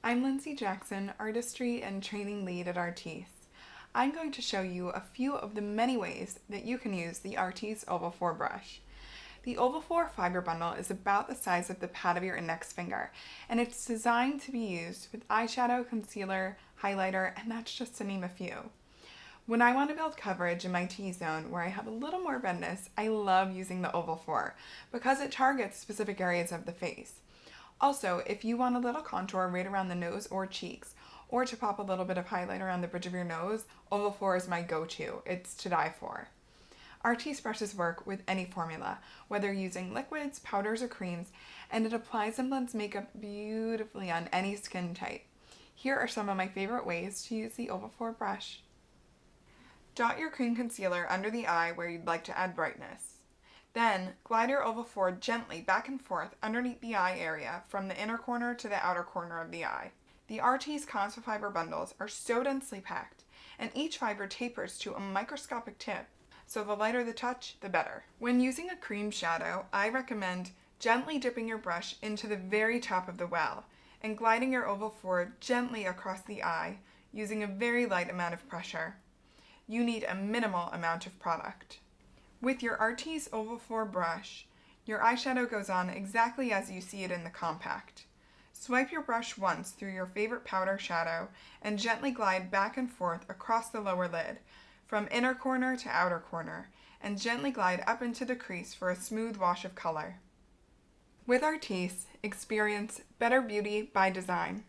I'm Lindsay Jackson, Artistry and Training Lead at Artis. I'm going to show you a few of the many ways that you can use the Artis Oval 4 brush. The Oval 4 fiber bundle is about the size of the pad of your index finger, and it's designed to be used with eyeshadow, concealer, highlighter, and that's just to name a few. When I want to build coverage in my T-zone where I have a little more redness, I love using the Oval 4 because it targets specific areas of the face. Also, if you want a little contour right around the nose or cheeks, or to pop a little bit of highlight around the bridge of your nose, Oval 4 is my go-to. It's to die for. Artis brushes work with any formula, whether using liquids, powders, or creams, and it applies and blends makeup beautifully on any skin type. Here are some of my favorite ways to use the Oval 4 brush. Dot your cream concealer under the eye where you'd like to add brightness. Then, glide your Oval 4 gently back and forth underneath the eye area from the inner corner to the outer corner of the eye. The Artis CosmeFibre bundles are so densely packed, and each fiber tapers to a microscopic tip, so the lighter the touch, the better. When using a cream shadow, I recommend gently dipping your brush into the very top of the well, and gliding your Oval 4 gently across the eye, using a very light amount of pressure. You need a minimal amount of product. With your Artis Oval 4 brush, your eyeshadow goes on exactly as you see it in the compact. Swipe your brush once through your favorite powder shadow and gently glide back and forth across the lower lid, from inner corner to outer corner, and gently glide up into the crease for a smooth wash of color. With Artis, experience better beauty by design.